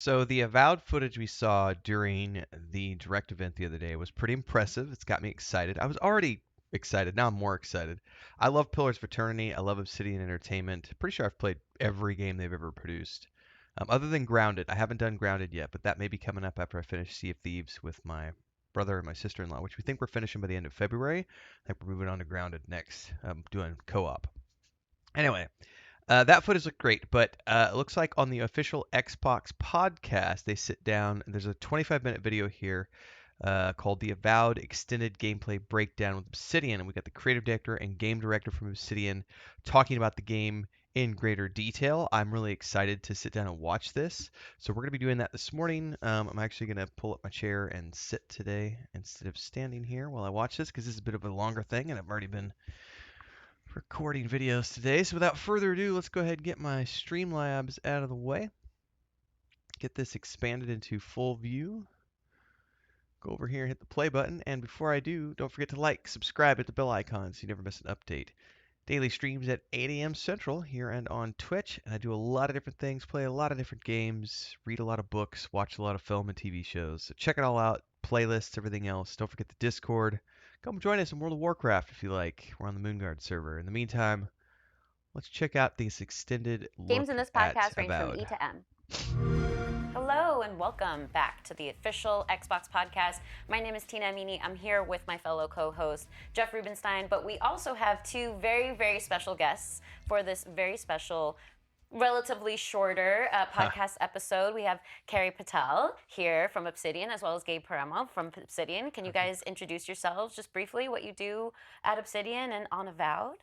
So the Avowed footage we saw during the direct event the other day was pretty impressive. It's got me excited. I was already excited. Now I'm more excited. I love Pillars of Eternity. I love Obsidian Entertainment. Pretty sure I've played every game they've ever produced. Other than Grounded. I haven't done Grounded yet, but that may be coming up after I finish Sea of Thieves with my brother and my sister-in-law, which we think we're finishing by the end of February. I think we're moving on to Grounded next, doing co-op. Anyway, that footage looked great, but it looks like on the official Xbox podcast, they sit down and there's a 25-minute video here called the Avowed Extended Gameplay Breakdown with Obsidian. And we got the creative director and game director from Obsidian talking about the game in greater detail. I'm really excited to sit down and watch this. So we're going to be doing that this morning. I'm actually going to pull up my chair and sit today instead of standing here while I watch this because this is a bit of a longer thing and I've already been recording videos today. So without further ado, let's go ahead and get my Streamlabs out of the way. Get this expanded into full view. Go over here and hit the play button. And before I do, don't forget to like, subscribe, hit the bell icon so you never miss an update. Daily streams at 8 a.m. Central here and on Twitch. And I do a lot of different things, play a lot of different games, read a lot of books, watch a lot of film and TV shows. So check it all out. Playlists, everything else. Don't forget the Discord. Come join us in World of Warcraft if you like. We're on the Moonguard server. In the meantime, let's check out this extended Games look in this at podcast range from Avowed. E to M. Hello and welcome back to the official Xbox podcast. My name is Tina Amini. I'm here with my fellow co-host Jeff Rubenstein, but we also have two very, very special guests for this very special, relatively shorter podcast episode. We have Carrie Patel here from Obsidian, as well as Gabe Paramo from Obsidian. Can you guys introduce yourselves just briefly, what you do at Obsidian and on Avowed?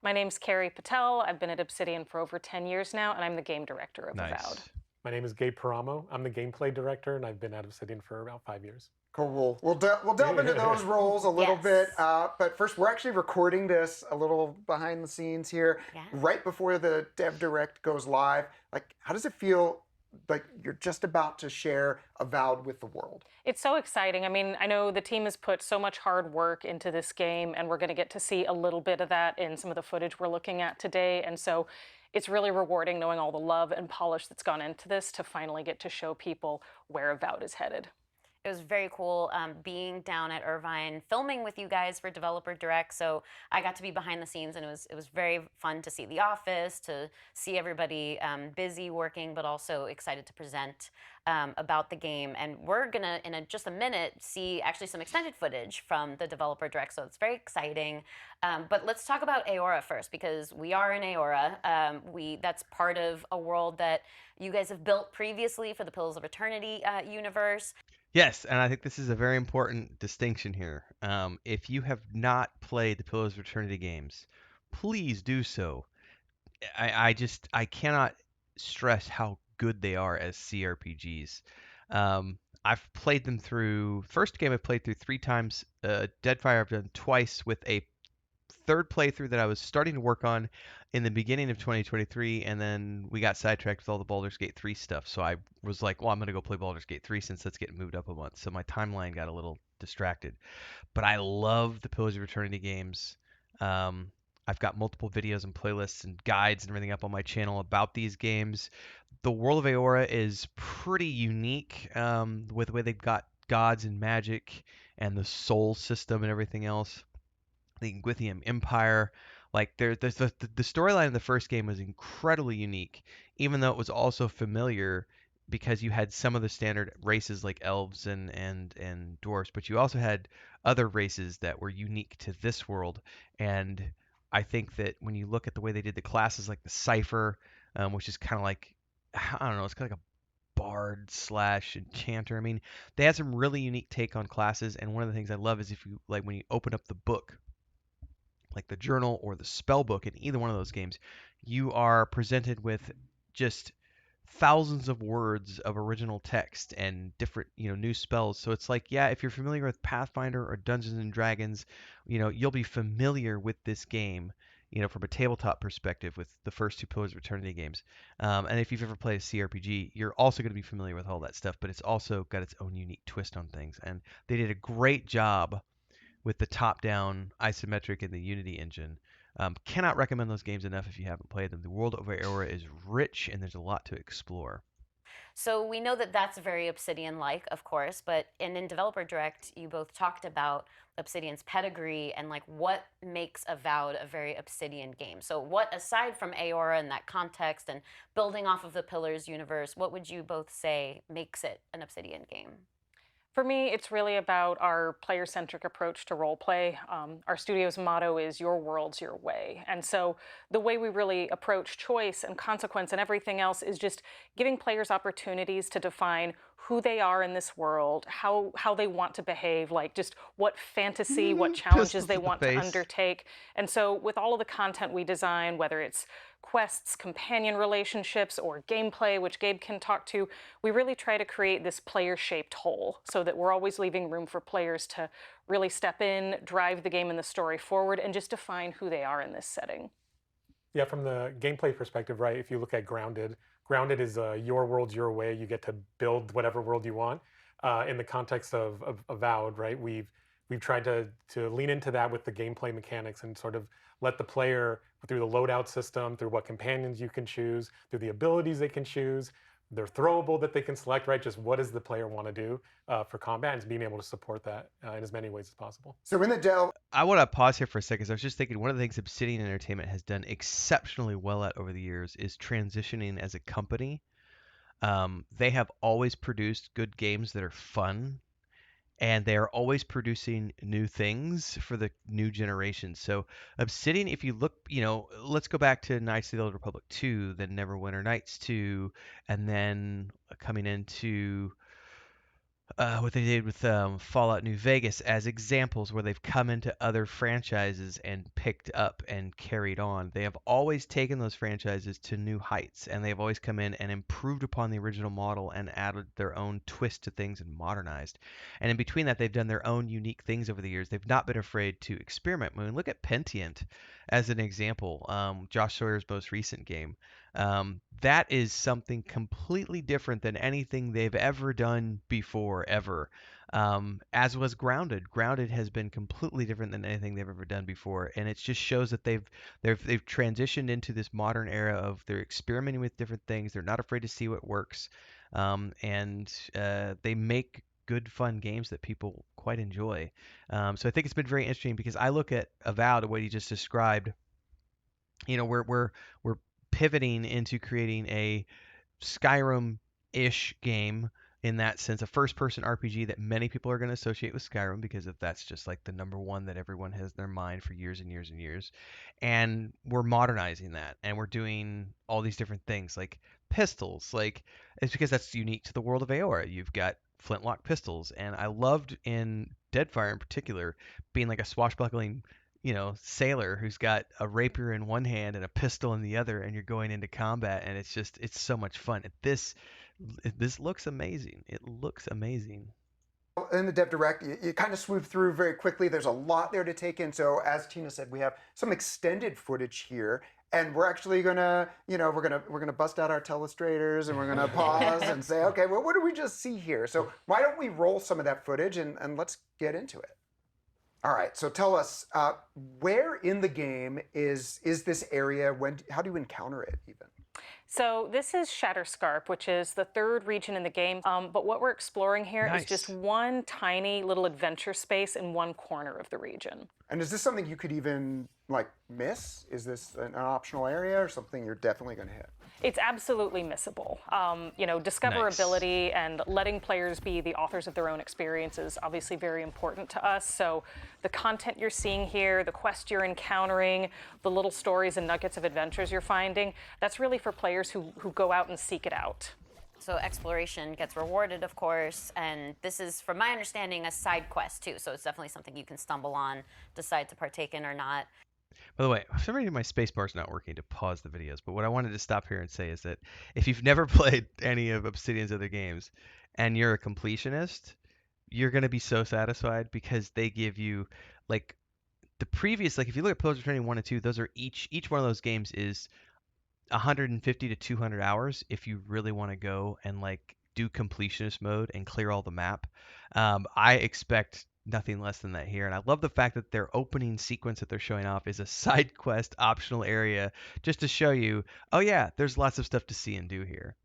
My name's Carrie Patel. I've been at Obsidian for over 10 years now, and I'm the game director of Nice. Avowed. My name is Gabe Paramo. I'm the gameplay director, and I've been at Obsidian for about 5 years. Cool. We'll delve into those roles a little Yes. bit. But first, we're actually recording this a little behind the scenes here, Yeah. right before the Dev Direct goes live. Like, how does it feel like you're just about to share Avowed with the world? It's so exciting. I mean, I know the team has put so much hard work into this game, and we're going to get to see a little bit of that in some of the footage we're looking at today. And so it's really rewarding knowing all the love and polish that's gone into this to finally get to show people where Avowed is headed. It was very cool being down at Irvine, filming with you guys for Developer Direct. So I got to be behind the scenes, and it was very fun to see the office, to see everybody busy working, but also excited to present about the game. And we're gonna, in just a minute, see actually some extended footage from the Developer Direct. So it's very exciting. But let's talk about Aora first, because we are in Aora. That's part of a world that you guys have built previously for the Pillars of Eternity universe. Yes, and I think this is a very important distinction here. If you have not played the Pillars of Eternity games, please do so. I cannot stress how good they are as CRPGs. I've played them through. First game I played through 3 times. Deadfire I've done twice with a third playthrough that I was starting to work on in the beginning of 2023, and then we got sidetracked with all the Baldur's Gate 3 stuff. So I was like, well, I'm going to go play Baldur's Gate 3 since that's getting moved up a month. So my timeline got a little distracted. But I love the Pillars of Eternity games. I've got multiple videos and playlists and guides and everything up on my channel about these games. The world of Aora is pretty unique with the way they've got gods and magic and the soul system and everything else. The Gwithium Empire. Like there's the storyline in the first game was incredibly unique, even though it was also familiar because you had some of the standard races like elves and dwarfs, but you also had other races that were unique to this world. And I think that when you look at the way they did the classes, like the Cipher, which is kind of like I don't know, it's kind of like a bard slash enchanter. I mean, they had some really unique take on classes, and one of the things I love is if you like when you open up the book, like the journal or the spell book in either one of those games, you are presented with just thousands of words of original text and different, new spells. So it's like, yeah, if you're familiar with Pathfinder or Dungeons and Dragons, you'll be familiar with this game, from a tabletop perspective with the first 2 Pillars of Eternity games. And if you've ever played a CRPG, you're also going to be familiar with all that stuff, but it's also got its own unique twist on things. And they did a great job with the top-down isometric and the Unity engine. Cannot recommend those games enough if you haven't played them. The world of Aora is rich and there's a lot to explore. So we know that that's very Obsidian-like, of course, but in Developer Direct, you both talked about Obsidian's pedigree and like what makes Avowed a very Obsidian game. So what, aside from Aora and that context and building off of the Pillars universe, what would you both say makes it an Obsidian game? For me, it's really about our player centric approach to role play. Our studio's motto is your world's your way. And so the way we really approach choice and consequence and everything else is just giving players opportunities to define who they are in this world, how they want to behave, like just what fantasy, what challenges Pistols they to the want to face. undertake. And so with all of the content we design, whether it's quests, companion relationships, or gameplay, which Gabe can talk to, we really try to create this player-shaped whole so that we're always leaving room for players to really step in, drive the game and the story forward, and just define who they are in this setting. Yeah, from the gameplay perspective, right? If you look at Grounded, Grounded is your world's your way. You get to build whatever world you want. In the context of Avowed, right? We've tried to lean into that with the gameplay mechanics and sort of let the player through the loadout system, through what companions you can choose, through the abilities they can choose, they're throwable that they can select, right? Just what does the player want to do for combat, and being able to support that in as many ways as possible. So in the Dell, I want to pause here for a second. 'Cause I was just thinking one of the things Obsidian Entertainment has done exceptionally well at over the years is transitioning as a company. They have always produced good games that are fun, and they are always producing new things for the new generation. So Obsidian, if you look, let's go back to Knights of the Old Republic 2, then Neverwinter Nights 2, and then coming into what they did with Fallout New Vegas as examples where they've come into other franchises and picked up and carried on. They have always taken those franchises to new heights, and they've always come in and improved upon the original model and added their own twist to things and modernized. And in between that, they've done their own unique things over the years. They've not been afraid to experiment. I mean, look at Pentient as an example, Josh Sawyer's most recent game. That is something completely different than anything they've ever done before, ever. As was Grounded. Grounded has been completely different than anything they've ever done before, and it just shows that they've transitioned into this modern era of they're experimenting with different things. They're not afraid to see what works, and they make good, fun games that people quite enjoy. So I think it's been very interesting because I look at Avowed, what you just described. We're pivoting into creating a Skyrim-ish game in that sense, a first-person RPG that many people are going to associate with Skyrim because that's just like the number one that everyone has in their mind for years and years and years. And we're modernizing that, and we're doing all these different things like pistols. Like it's because that's unique to the world of Aora. You've got flintlock pistols, and I loved in Deadfire in particular being like a swashbuckling sailor who's got a rapier in one hand and a pistol in the other, and you're going into combat, and it's so much fun. This looks amazing. It looks amazing. in the Dev Direct, you kind of swooped through very quickly. There's a lot there to take in. So as Tina said, we have some extended footage here, and we're actually gonna, we're gonna bust out our telestrators and we're gonna pause and say, okay, well, what did we just see here? So why don't we roll some of that footage and let's get into it. All right, so tell us, where in the game is this area? How do you encounter it even? So this is Shatterscarp, which is the third region in the game. But what we're exploring here is just Nice. one tiny little adventure space in one corner of the region. And is this something you could even miss? Is this an optional area or something you're definitely going to hit? It's absolutely missable. Discoverability and letting players be the authors of their own experience is obviously very important to us. So the content you're seeing here, the quest you're encountering, the little stories and nuggets of adventures you're finding, that's really for players who go out and seek it out. So exploration gets rewarded, of course, and this is, from my understanding, a side quest too. So it's definitely something you can stumble on, decide to partake in or not. By the way, for some reason my spacebar's not working to pause the videos, but what I wanted to stop here and say is that if you've never played any of Obsidian's other games and you're a completionist, you're going to be so satisfied because they give you like the previous, like if you look at Pillars of Eternity 1 and 2, those are each one of those games is 150 to 200 hours if you really want to go and like do completionist mode and clear all the map. I expect nothing less than that here, and I love the fact that their opening sequence that they're showing off is a side quest optional area just to show you, oh yeah, there's lots of stuff to see and do here.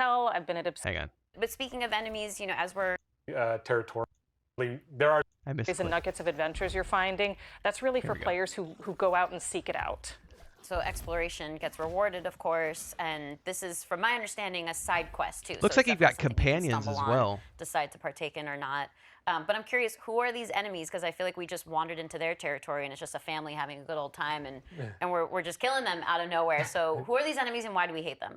tell. I've been at Hang on. But speaking of enemies, as we're territory. There are I missed and nuggets of adventures you're finding. That's really for players who go out and seek it out. So exploration gets rewarded, of course, and this is, from my understanding, a side quest too. Looks so like you've definitely got something you can companions stumble as on, well. decide to partake in or not. But I'm curious, who are these enemies? Because I feel like we just wandered into their territory and it's just a family having a good old time, and we're just killing them out of nowhere. So who are these enemies and why do we hate them?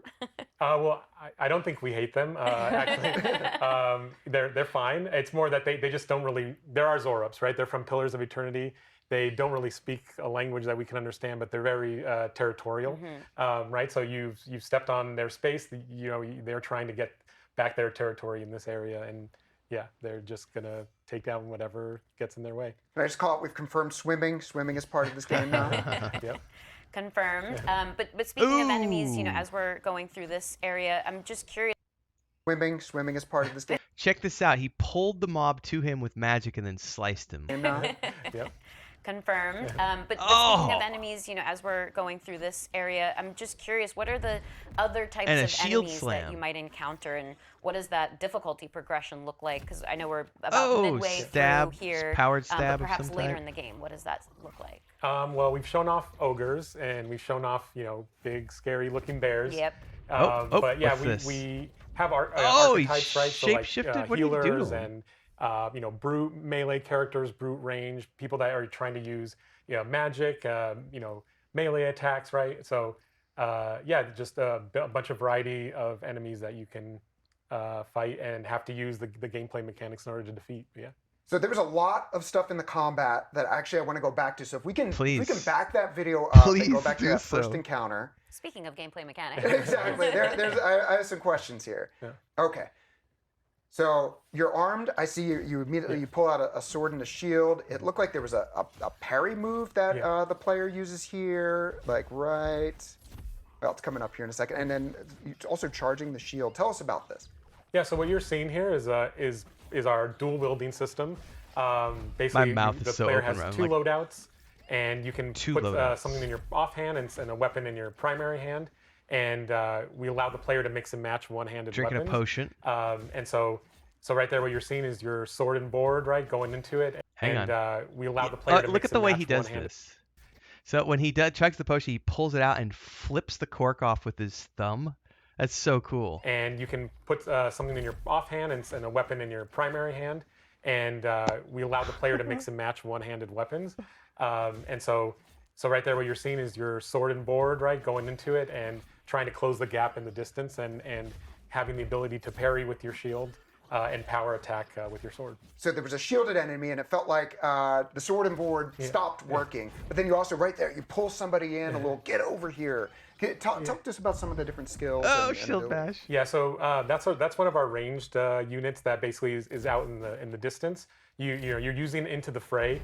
Well, I don't think we hate them, actually. They're fine. It's more that they just don't really, there are Zorups, right? They're from Pillars of Eternity. They don't really speak a language that we can understand, but they're very territorial, right? So you've stepped on their space. They're trying to get back their territory in this area, and yeah, they're just gonna take down whatever gets in their way. Can I just call it? We've confirmed swimming. Swimming is part of this game now. Yep. Confirmed. But speaking of enemies, as we're going through this area, I'm just curious. Swimming is part of this game Check this out. He pulled the mob to him with magic and then sliced him. now. Yep. Confirmed. But speaking of enemies, as we're going through this area, I'm just curious, what are the other types And a of shield enemies slam. that you might encounter, and what does that difficulty progression look like? Because I know we're about midway stab, through here, powered stab but of perhaps some later type? in the game, what does that look like? Well, we've shown off ogres and we've shown off, big, scary-looking bears. Yep. But yeah, what's this? we have our he archetypes, right? So like shape-shifted? What did he do to healers him? and brute melee characters, brute range, people that are trying to use magic, melee attacks, right? So just a bunch of variety of enemies that you can fight and have to use the gameplay mechanics in order to defeat. Yeah. So there was a lot of stuff in the combat that actually I want to go back to. So if we can back that video up and go back to that first encounter. Speaking of gameplay mechanics. Exactly. I have some questions here. Yeah. Okay. So you're armed. I see you immediately you pull out a sword and a shield. It looked like there was a parry move that the player uses here. Like right. Well, it's coming up here in a second. And then also charging the shield. Tell us about this. Yeah. So what you're seeing here is our dual wielding system. Basically, mouth is the so player open, has right? two loadouts, and you can put loadouts. something in your offhand and a weapon in your primary hand. And we allow the player to mix and match one-handed Drinking weapons. a potion. And so right there, what you're seeing is your sword and board, right, going into it. Hang on. We allow the player to Look mix at the and way match he does one-handed. this. So when he chugs the potion, he pulls it out and flips the cork off with his thumb. That's so cool. And you can put something in your offhand and a weapon in your primary hand. And we allow the player to mix and match one-handed weapons. And so right there, what you're seeing is your sword and board, right, going into it and trying to close the gap in the distance and having the ability to parry with your shield and power attack with your sword. So there was a shielded enemy, and it felt like the sword and board stopped working. But then you also, right there, you pull somebody in, a little, get over here. Talk to us about some of the different skills. and shield abilities. bash. Yeah, so that's one of our ranged units that basically is out in the distance. You're using Into the Fray,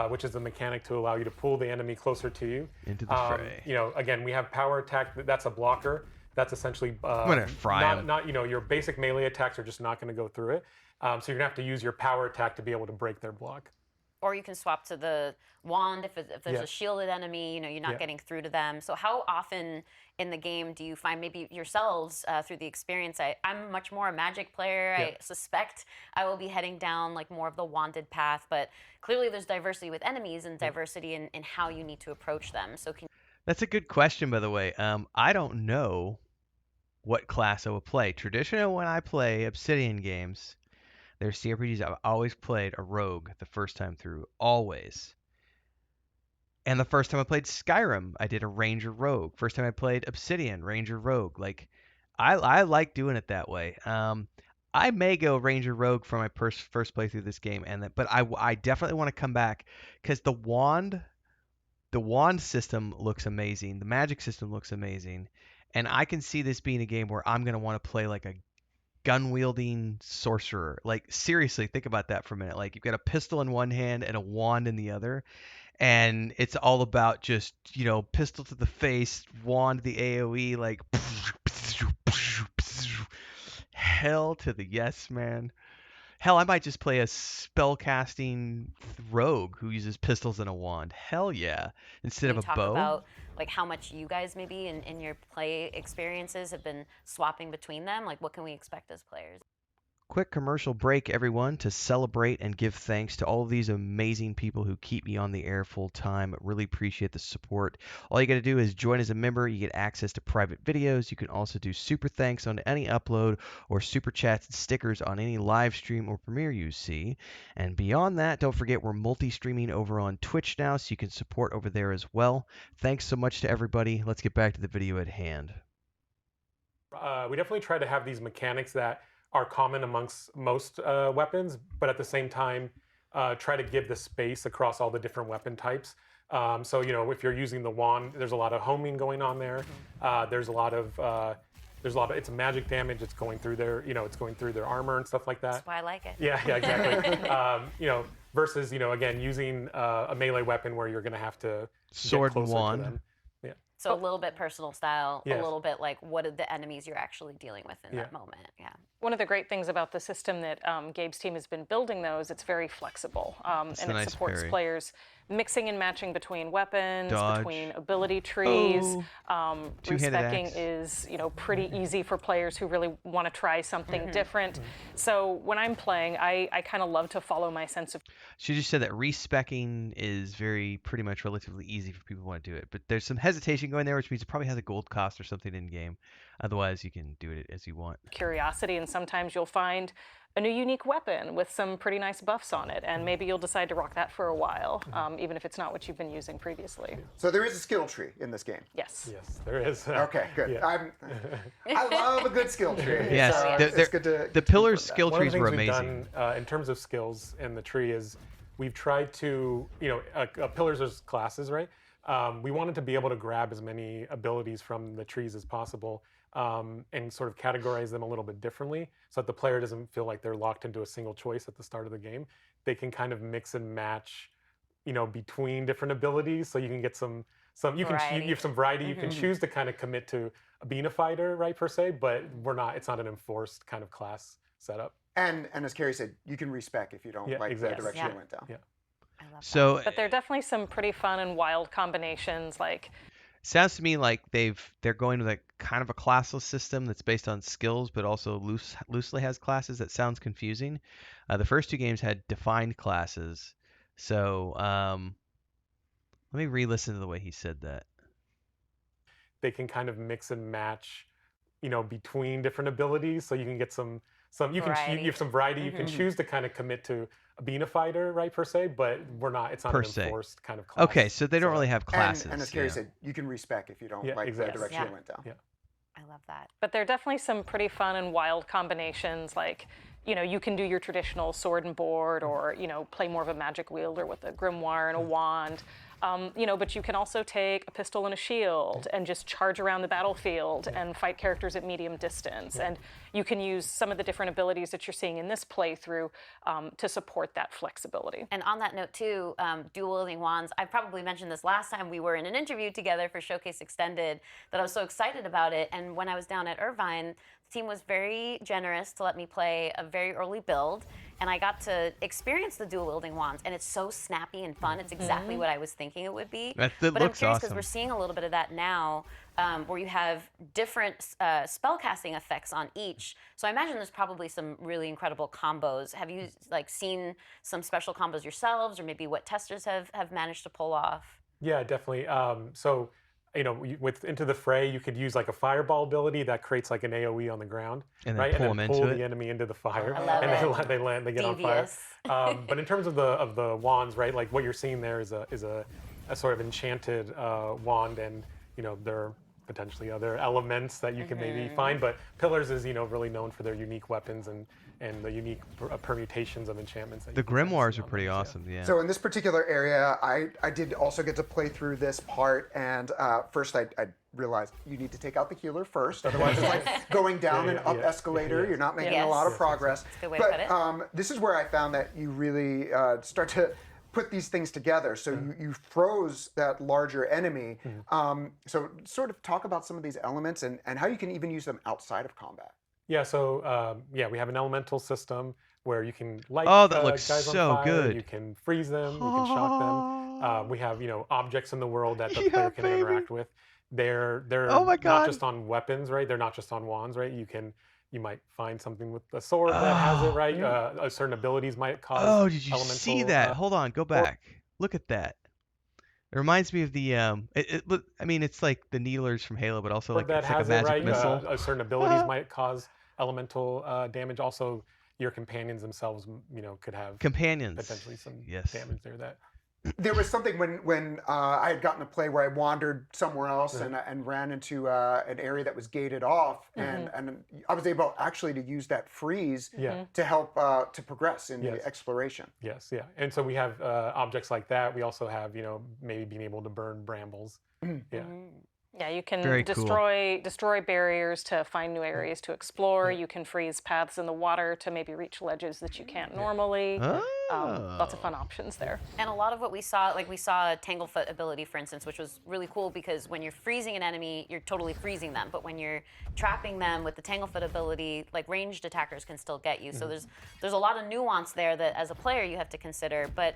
which is the mechanic to allow you to pull the enemy closer to you. Into the fray. Again, we have power attack. That's a blocker. That's essentially I'm gonna fry him. not your basic melee attacks are just not going to go through it. So you're gonna have to use your power attack to be able to break their block. Or you can swap to the wand if there's a shielded enemy, you're not getting through to them. So how often in the game do you find, maybe yourselves through the experience, I'm much more a magic player. I suspect I will be heading down like more of the wanded path, but clearly there's diversity with enemies and diversity in how you need to approach them. So That's a good question, by the way. I don't know what class I will play. Traditionally, when I play Obsidian games, there's CRPGs, I've always played a rogue the first time through, always. And the first time I played Skyrim, I did a ranger rogue. First time I played Obsidian, ranger rogue. Like, I like doing it that way. I may go ranger rogue for my first playthrough of this game, but I definitely want to come back because the wand system looks amazing. The magic system looks amazing. And I can see this being a game where I'm going to want to play like a gun-wielding sorcerer. Like, seriously, think about that for a minute. Like, you've got a pistol in one hand and a wand in the other. And it's all about just, pistol to the face, wand the AoE, like, hell to the yes, man. Hell, I might just play a spellcasting rogue who uses pistols and a wand. Hell yeah. Instead Can of you a talk bow. about like how much you guys maybe in your play experiences have been swapping between them? Like what can we expect as players? Quick commercial break, everyone, to celebrate and give thanks to all of these amazing people who keep me on the air full time. Really appreciate the support. All you got to do is join as a member. You get access to private videos. You can also do super thanks on any upload or super chats and stickers on any live stream or premiere you see. And beyond that, don't forget we're multi-streaming over on Twitch now, so you can support over there as well. Thanks so much to everybody. Let's get back to the video at hand. We definitely try to have these mechanics that are common amongst most weapons, but at the same time, try to give the space across all the different weapon types. So if you're using the wand, there's a lot of homing going on there. There's a lot of it's magic damage. It's going through it's going through their armor and stuff like that. That's why I like it. Yeah, exactly. Versus again using a melee weapon where you're going to have to Sword get and closer wand. to them. So a little bit personal style, Yes. a little bit like what are the enemies you're actually dealing with in that moment. Yeah. One of the great things about the system that Gabe's team has been building, though, is it's very flexible, and it nice supports parry. players mixing and matching between weapons, Dodge. between ability trees. Two-handed Respecking axe. is pretty easy for players who really want to try something different. So when I'm playing, I kind of love to follow my sense of. She just said that respecking is pretty much relatively easy for people who want to do it. But there's some hesitation going there, which means it probably has a gold cost or something in game. Otherwise, you can do it as you want. Curiosity, and sometimes you'll find a new unique weapon with some pretty nice buffs on it, and maybe you'll decide to rock that for a while, even if it's not what you've been using previously. So there is a skill tree in this game. Yes. Yes, there is. Okay, good. Yeah. I love a good skill tree. Yes, so it's good to the Pillars confirm that. skill One of trees the were things we've amazing. done in terms of skills in the tree is we've tried to, pillars is classes, right? We wanted to be able to grab as many abilities from the trees as possible and sort of categorize them a little bit differently so that the player doesn't feel like they're locked into a single choice at the start of the game. They can kind of mix and match, between different abilities, so you can get some you have some variety. You can choose to kind of commit to being a fighter, right, per se, but it's not an enforced kind of class setup. And as Carrie said, you can respec if you don't like exactly. the direction Yeah. you went down. Yeah. I love that. So But there are definitely some pretty fun and wild combinations, like sounds to me like they're going with a kind of a classless system that's based on skills, but also loosely has classes. That sounds confusing. The first two games had defined classes, so let me re-listen to the way he said that. They can kind of mix and match, between different abilities, so you can get some you have some variety. You can choose to kind of commit to being a fighter, right, per se, but it's not Per an se. enforced kind of class. Okay, so they don't really have classes. And as Carrie yeah. said, you can respec if you don't like exactly. the direction Yeah. you went down. Yeah. I love that. But there are definitely some pretty fun and wild combinations, like, you can do your traditional sword and board, or, play more of a magic wielder with a grimoire and a wand. But you can also take a pistol and a shield and just charge around the battlefield and fight characters at medium distance. And you can use some of the different abilities that you're seeing in this playthrough to support that flexibility. And on that note too, dual wielding wands, I probably mentioned this last time we were in an interview together for Showcase Extended, that I was so excited about it. And when I was down at Irvine, the team was very generous to let me play a very early build, and I got to experience the dual wielding wands, and it's so snappy and fun. It's exactly what I was thinking it would be. That but I'm looks curious because awesome. we're seeing a little bit of that now, where you have different spellcasting effects on each. So I imagine there's probably some really incredible combos. Have you seen some special combos yourselves, or maybe what testers have managed to pull off? Yeah, definitely. So, with Into the Fray, you could use like a fireball ability that creates like an AoE on the ground, And then right? pull and them then pull into the it. enemy into the fire, I love and it. they get Devious. on fire. But in terms of the wands, right? Like what you're seeing there is a sort of enchanted wand, and there are potentially other elements that you can maybe find. But Pillars is really known for their unique weapons and the unique permutations of enchantments. That The you can kind of grimoires see are on pretty those, awesome. Yeah. So in this particular area, I did also get to play through this part, and first I realized you need to take out the healer first, otherwise it's like going down an up escalator. You're not making a lot of progress. That's a good way to put it. This is where I found that you really start to put these things together. So you froze that larger enemy. So sort of talk about some of these elements and how you can even use them outside of combat. Yeah, so we have an elemental system where you can light Oh, that looks guys on so fire, you good. can freeze them, you can shock them. We have objects in the world that the player Yeah, can baby. interact with. They're Oh my not God. just on weapons, right? They're not just on wands, right? You might find something with a sword that has it, Oh. right? Certain abilities might cause Oh, did you see elemental. that? Hold on, go back. Look at that. It reminds me of the I mean, it's like the needlers from Halo, but also like That it's like a has it, magic right? missile. Certain abilities might cause elemental damage. Also, your companions themselves, could have Companions. potentially some Yes. damage there. That There was something when I had gotten to play where I wandered somewhere else and ran into an area that was gated off, and I was able actually to use that freeze to help to progress in the exploration. Yes, yeah. And so we have objects like that. We also have, maybe being able to burn brambles. Yeah. Yeah, you can Very cool. destroy barriers to find new areas to explore. You can freeze paths in the water to maybe reach ledges that you can't normally. Lots of fun options there. And a lot of what we saw, like we saw a Tanglefoot ability, for instance, which was really cool because when you're freezing an enemy, you're totally freezing them. But when you're trapping them with the Tanglefoot ability, like ranged attackers can still get you. So there's a lot of nuance there that as a player you have to consider. But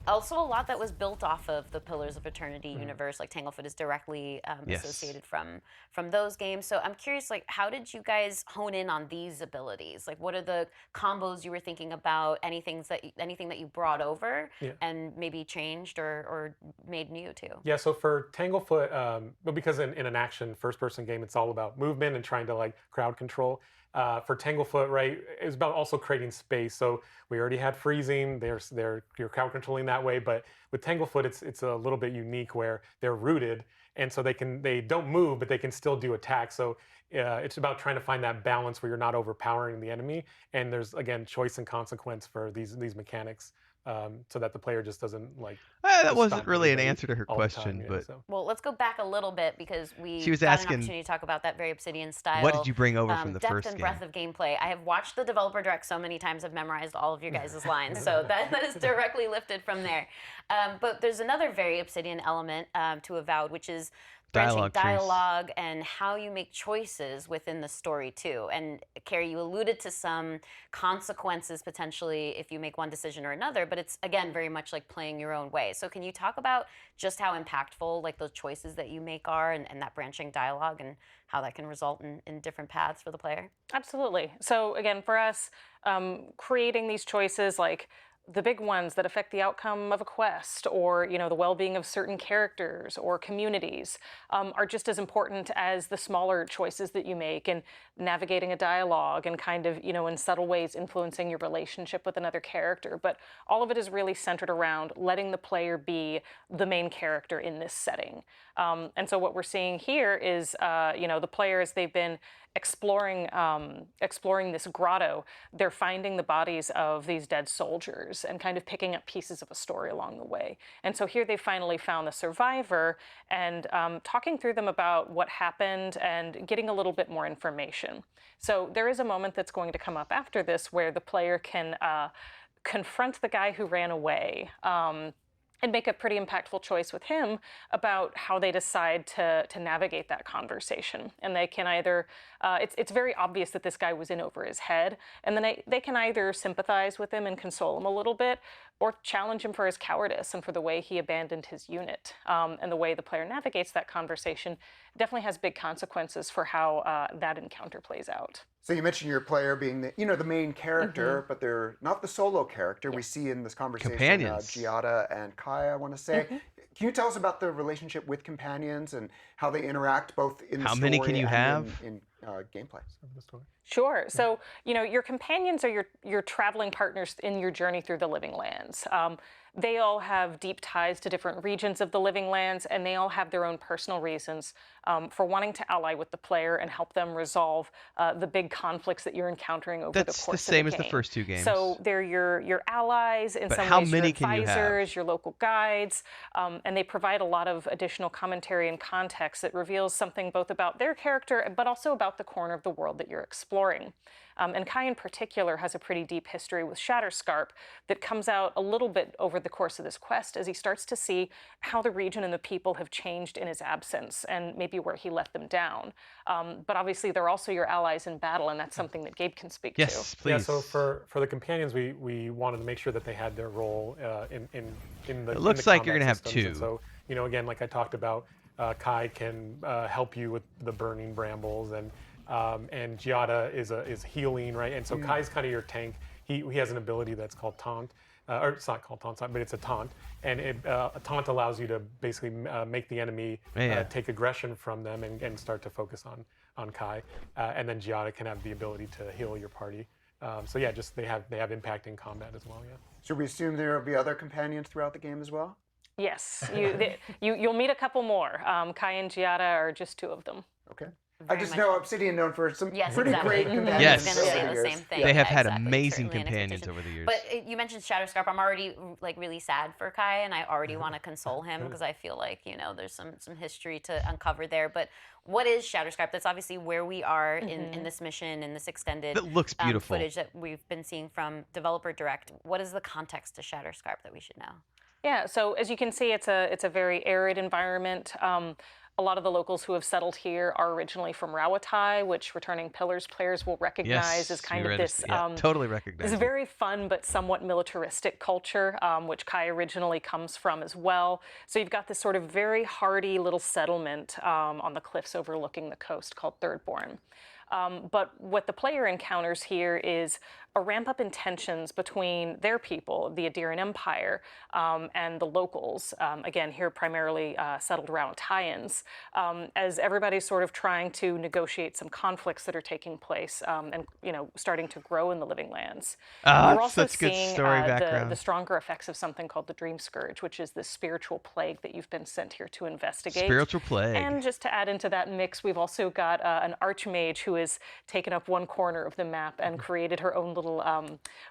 also a lot that was built off of the Pillars of Eternity universe. Like Tanglefoot is directly associated from those games. So I'm curious, like, how did you guys hone in on these abilities? Like, what are the combos you were thinking about? Anything that you brought over and maybe changed or made new too? Yeah. So for Tanglefoot, but because in an action first-person game, it's all about movement and trying to like crowd control. For Tanglefoot, right, it was about also creating space. So we already had freezing. You're crowd controlling that way, but with Tanglefoot, it's a little bit unique where they're rooted, and so they don't move, but they can still do attacks. So it's about trying to find that balance where you're not overpowering the enemy, and there's again choice and consequence for these mechanics. So that the player just doesn't like. That wasn't stomp really an everybody answer to her all the question, time, but Well, let's go back a little bit because we She was got an asking, opportunity to talk about that very Obsidian style. what did you bring over from the depth first and game? breadth of gameplay. I have watched the developer direct so many times, I've memorized all of your guys' lines, so that is directly lifted from there. But there's another very Obsidian element to Avowed, which is branching dialogue and how you make choices within the story too. And Carrie, you alluded to some consequences potentially if you make one decision or another, but it's again very much like playing your own way. So can you talk about just how impactful like those choices that you make are and that branching dialogue and how that can result in different paths for the player? Absolutely. So again, for us, creating these choices like the big ones that affect the outcome of a quest or the well-being of certain characters or communities are just as important as the smaller choices that you make and navigating a dialogue and kind of in subtle ways influencing your relationship with another character. But all of it is really centered around letting the player be the main character in this setting. And so what we're seeing here is the players, they've been exploring this grotto. They're finding the bodies of these dead soldiers and kind of picking up pieces of a story along the way. And so here they finally found the survivor and talking through them about what happened and getting a little bit more information. So there is a moment that's going to come up after this where the player can confront the guy who ran away and make a pretty impactful choice with him about how they decide to navigate that conversation. And they can either, it's very obvious that this guy was in over his head, and then they can either sympathize with him and console him a little bit, or challenge him for his cowardice and for the way he abandoned his unit. And the way the player navigates that conversation definitely has big consequences for how that encounter plays out. So you mentioned your player being the main character, but they're not the solo character. We see in this conversation Companions. Giada and Kai, I want to say. Can you tell us about the relationship with companions and how they interact both in the How story many can you and have? in gameplay? Sure. So, your companions are your traveling partners in your journey through the Living Lands. They all have deep ties to different regions of the Living Lands, and they all have their own personal reasons for wanting to ally with the player and help them resolve the big conflicts that you're encountering over the course of the game. That's the same as the first two games. So they're your allies, in But some how ways many your can you have? advisors, your local guides, and they provide a lot of additional commentary and context that reveals something both about their character but also about about the corner of the world that you're exploring. And Kai in particular has a pretty deep history with Shatterscarp that comes out a little bit over the course of this quest as he starts to see how the region and the people have changed in his absence and maybe where he let them down. But obviously they're also your allies in battle, and that's something that Gabe can speak to. Yes, please. Yeah, so for the companions, we wanted to make sure that they had their role in the. It looks like you're gonna have two. And so again, like I talked about, Kai can help you with the burning brambles, and Giada is healing, right? And so Kai's kind of your tank. He has an ability that's called Taunt. Or it's not called Taunt, but it's a Taunt. And a Taunt allows you to basically make the enemy take aggression from them and start to focus on Kai. And then Giada can have the ability to heal your party. So yeah, just they have impact in combat as well, yeah. Should we assume there will be other companions throughout the game as well? Yes, you'll meet a couple more. Kai and Giada are just two of them. Okay. Very I just much know so. Obsidian known for some Yes, pretty exactly. great companions. Yes. I was going to say over the the same years. thing. They have Yeah, had exactly. amazing Certainly an companions expectation. over the years. But you mentioned Shatterscarp. I'm already really sad for Kai, and I already want to console him because I feel like there's some history to uncover there. But what is Shatterscarp? That's obviously where we are in this mission, in this extended It looks beautiful. footage that we've been seeing from Developer Direct. What is the context to Shatterscarp that we should know? Yeah, so as you can see, it's a very arid environment. A lot of the locals who have settled here are originally from Rawatai, which returning Pillars players will recognize as kind of this totally recognize. This very fun but somewhat militaristic culture, which Kai originally comes from as well. So you've got this sort of very hardy little settlement on the cliffs overlooking the coast called Thirdborn. But what the player encounters here is a ramp up in tensions between their people, the Adirian Empire, and the locals, again, here primarily settled around Italians, as everybody's sort of trying to negotiate some conflicts that are taking place and, starting to grow in the Living Lands. You're also such good seeing story background. the stronger effects of something called the Dream Scourge, which is this spiritual plague that you've been sent here to investigate. Spiritual plague. And just to add into that mix, we've also got an archmage who has taken up one corner of the map and created her own little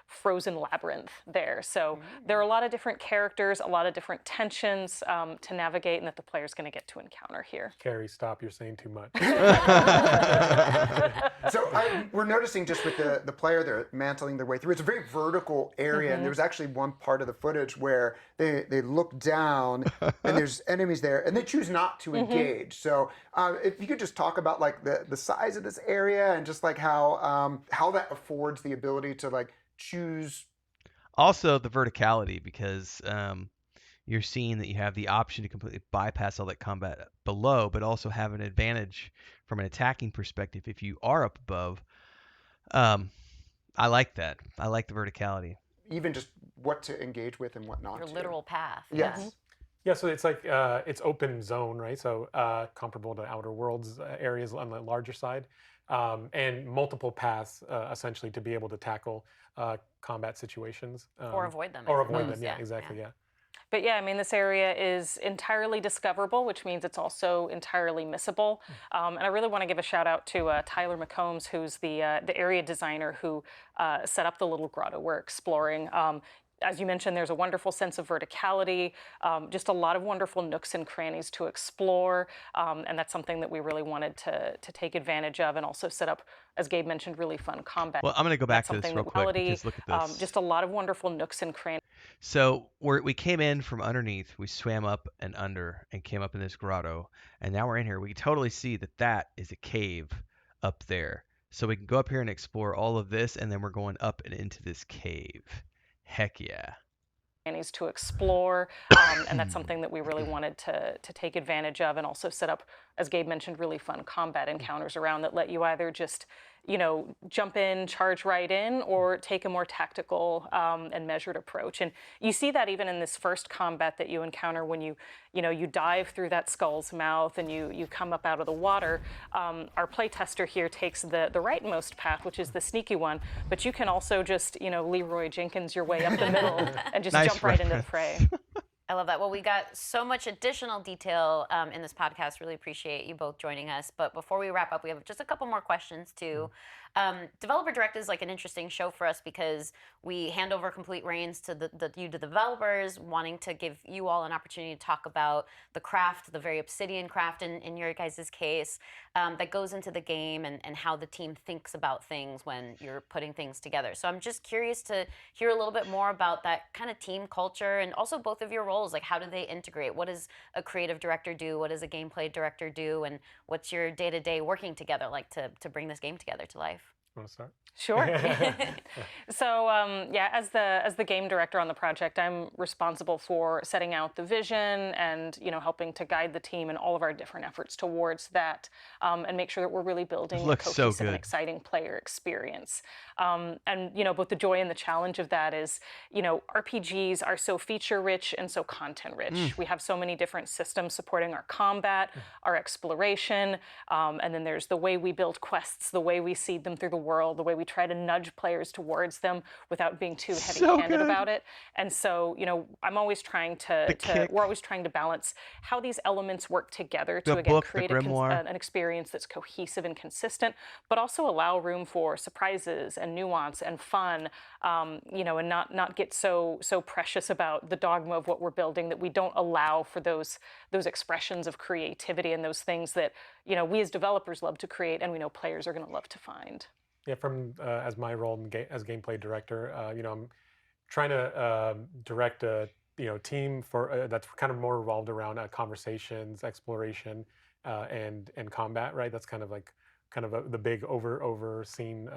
frozen labyrinth there. So there are a lot of different characters, a lot of different tensions to navigate, and that the player's going to get to encounter here. Carrie, stop, you're saying too much. So we're noticing just with the player, they're mantling their way through. It's a very vertical area, and there was actually one part of the footage where they look down and there's enemies there, and they choose not to engage. So if you could just talk about like the size of this area and just like how that affords the ability to like choose. Also the verticality, because you're seeing that you have the option to completely bypass all that combat below, but also have an advantage from an attacking perspective if you are up above. I like that. I like the verticality. Even just what to engage with and what not Your to. literal path. Yes. Yeah, so it's like it's open zone, right? So comparable to Outer Worlds areas on the larger side, and multiple paths essentially to be able to tackle combat situations Or avoid them. I or avoid suppose. them. Yeah, exactly. Yeah. But yeah, I mean, this area is entirely discoverable, which means it's also entirely missable. And I really want to give a shout out to Tyler McCombs, who's the area designer who set up the little grotto we're exploring. As you mentioned, there's a wonderful sense of verticality, just a lot of wonderful nooks and crannies to explore, and that's something that we really wanted to take advantage of and also set up, as Gabe mentioned, really fun combat. Well, I'm going to go back That's to this something real that quick quality, because look at this. just a lot of wonderful nooks and crannies. So we came in from underneath, we swam up and under and came up in this grotto, and now we're in here. We can totally see that is a cave up there. So we can go up here and explore all of this, and then we're going up and into this cave. Heck yeah. To explore, and that's something that we really wanted to take advantage of and also set up, as Gabe mentioned, really fun combat encounters around that let you either just jump in, charge right in, or take a more tactical and measured approach. And you see that even in this first combat that you encounter when you dive through that skull's mouth and you come up out of the water. Our playtester here takes the rightmost path, which is the sneaky one, but you can also just Leroy Jenkins your way up the middle and just Nice jump right into the reference. fray. I love that. Well, we got so much additional detail in this podcast. Really appreciate you both joining us. But before we wrap up, we have just a couple more questions to Developer Direct is like an interesting show for us because we hand over complete reins to the developers, wanting to give you all an opportunity to talk about the craft, the very Obsidian craft in your guys' case, that goes into the game and how the team thinks about things when you're putting things together. So I'm just curious to hear a little bit more about that kind of team culture and also both of your roles. Like, how do they integrate? What does a creative director do? What does a gameplay director do? And what's your day-to-day working together like to bring this game together to life? Want to start? Sure. So yeah, as the game director on the project, I'm responsible for setting out the vision and helping to guide the team in all of our different efforts towards that, and make sure that we're really building a looks so cohesive and good. exciting player experience. And both the joy and the challenge of that is, RPGs are so feature rich and so content rich. We have so many different systems supporting our combat, our exploration, and then there's the way we build quests, the way we seed them through the world, the way we try to nudge players towards them without being too heavy-handed about it. And so, I'm always trying we're always trying to balance how these elements work together to, again, create an experience that's cohesive and consistent, but also allow room for surprises and nuance and fun, and not get so precious about the dogma of what we're building that we don't allow for those expressions of creativity and those things that, we as developers love to create and we know players are going to love to find. Yeah, from as my role as gameplay director, I'm trying to direct a team for that's kind of more revolved around conversations, exploration, and combat. Right, that's kind of the big overseen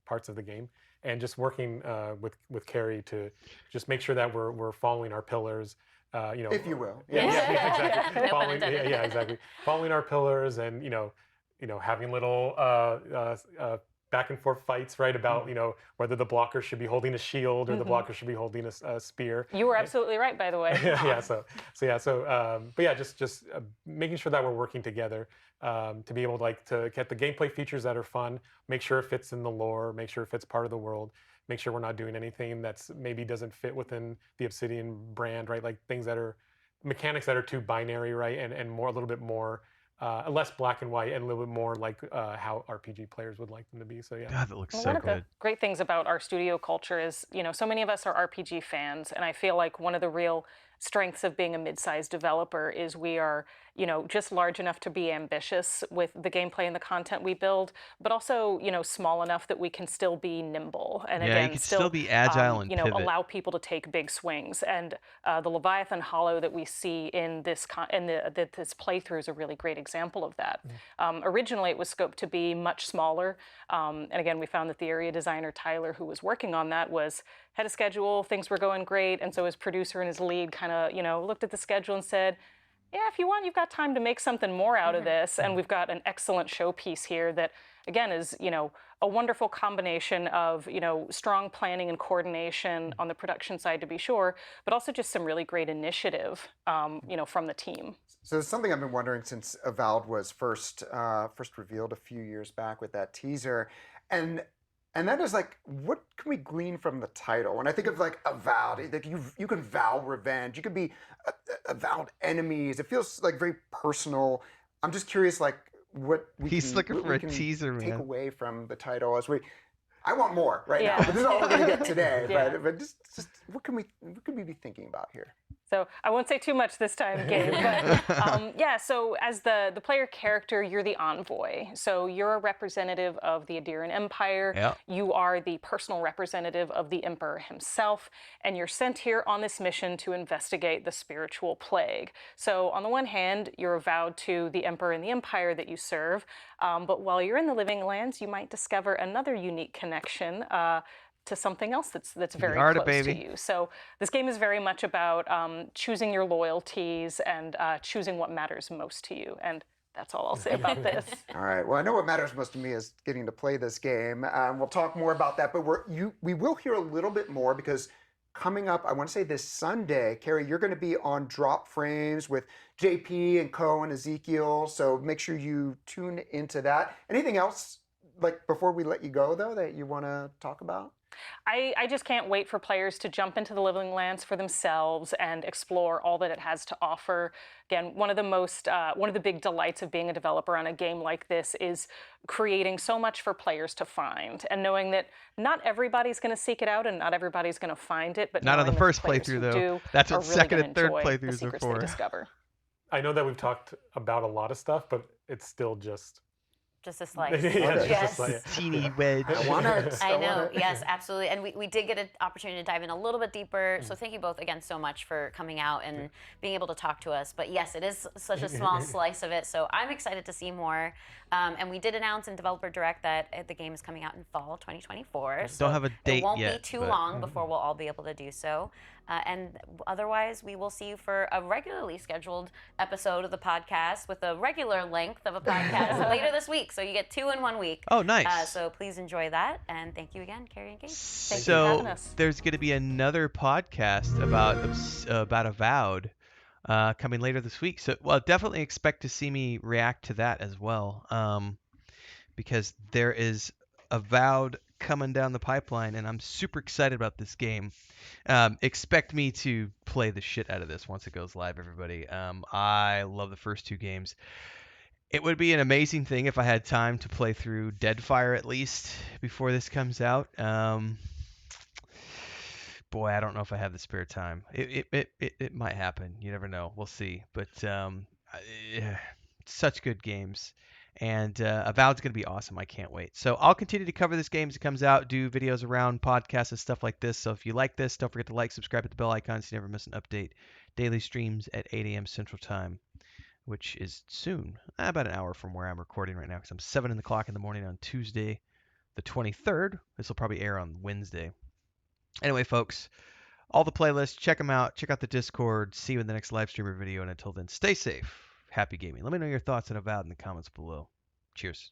parts of the game, and just working with Carrie to just make sure that we're following our pillars. If you will. Yeah, exactly. No pun intended. Exactly. Following our pillars, and having little back and forth fights, right? About whether the blocker should be holding a shield or the blocker should be holding a spear. You were absolutely right, by the way. But yeah, just making sure that we're working together to be able to get the gameplay features that are fun, make sure it fits in the lore, make sure it fits part of the world, make sure we're not doing anything that's maybe doesn't fit within the Obsidian brand, right? Like things that are mechanics that are too binary, right? And more a little bit more. Less black and white and a little bit more like how RPG players would like them to be. So yeah. God, that looks so one of good. the great things about our studio culture is, so many of us are RPG fans, and I feel like one of the real strengths of being a mid-sized developer is we are, just large enough to be ambitious with the gameplay and the content we build, but also, small enough that we can still be nimble and Yeah, you again can still be agile and pivot. allow people to take big swings. And the Leviathan Hollow that we see in this this playthrough is a really great example of that. Originally, it was scoped to be much smaller, and again, we found that the area designer Tyler, who was working on that, had a schedule. Things were going great, and so his producer and his lead kind of looked at the schedule and said, yeah, if you want, you've got time to make something more out of this. And we've got an excellent showpiece here that, again, is, a wonderful combination of, strong planning and coordination on the production side, to be sure, but also just some really great initiative, from the team. So it's something I've been wondering since Avowed was first revealed a few years back with that teaser. And that is like, what can we glean from the title? When I think of like Avowed, like you can vow revenge. You could be avowed enemies. It feels like very personal. I'm just curious, like what we He's can, looking what for we a can teaser, take man. away from the title as I want more right now, Yeah. but this is all we're gonna get today. Yeah. But just what can we be thinking about here? So I won't say too much this time, Gabe, but yeah, so as the player character, you're the envoy. So you're a representative of the Adirian Empire. Yeah. You are the personal representative of the Emperor himself, and you're sent here on this mission to investigate the spiritual plague. So on the one hand, you're avowed to the Emperor and the Empire that you serve, but while you're in the Living Lands, you might discover another unique connection to something else that's very close to you. So this game is very much about choosing your loyalties and choosing what matters most to you. And that's all I'll say about this. All right. Well, I know what matters most to me is getting to play this game. We'll talk more about that, but we will hear a little bit more because coming up, I want to say this Sunday, Carrie, you're going to be on Drop Frames with JP and Co and Ezekiel. So make sure you tune into that. Anything else, like before we let you go, though, that you want to talk about? I just can't wait for players to jump into the Living Lands for themselves and explore all that it has to offer. Again, one of the big delights of being a developer on a game like this is creating so much for players to find, and knowing that not everybody's going to seek it out and not everybody's going to find it, but Not on the knowing that the first players playthrough who though. do That's are what really second going to and third enjoy the playthroughs are secrets they for. discover. I know that we've talked about a lot of stuff, but it's still just Just a slice. yeah, Okay. it's just a Yes. slight- Teeny wedge. I want it. I want know, it. yes, absolutely. And we did get an opportunity to dive in a little bit deeper. So thank you both again so much for coming out and being able to talk to us. But yes, it is such a small slice of it. So I'm excited to see more. And we did announce in Developer Direct that the game is coming out in fall 2024. So Don't have a date it won't yet, be too but- long before we'll all be able to do so. And otherwise, we will see you for a regularly scheduled episode of the podcast with a regular length of a podcast later this week. So you get 2 in 1 week. Oh, nice. So please enjoy that, and thank you again, Carrie and Kate. Thank you for So having us. there's going to be another podcast about Avowed coming later this week. So well, definitely expect to see me react to that as well, because there is Avowed coming down the pipeline, and I'm super excited about this game. Expect me to play the shit out of this once it goes live, everybody. I love the first 2 games. It would be an amazing thing if I had time to play through Deadfire at least before this comes out. Boy, I don't know if I have the spare time. It might happen. You never know. We'll see. But such good games. And Avowed's going to be awesome. I can't wait. So I'll continue to cover this game as it comes out, do videos around podcasts and stuff like this. So if you like this, don't forget to like, subscribe, hit the bell icon so you never miss an update. Daily streams at 8 a.m. Central Time, which is soon, about an hour from where I'm recording right now, because I'm 7 o'clock in the morning on Tuesday, the 23rd. This will probably air on Wednesday. Anyway, folks, all the playlists, check them out. Check out the Discord. See you in the next live streamer video. And until then, stay safe. Happy gaming. Let me know your thoughts on Avowed in the comments below. Cheers.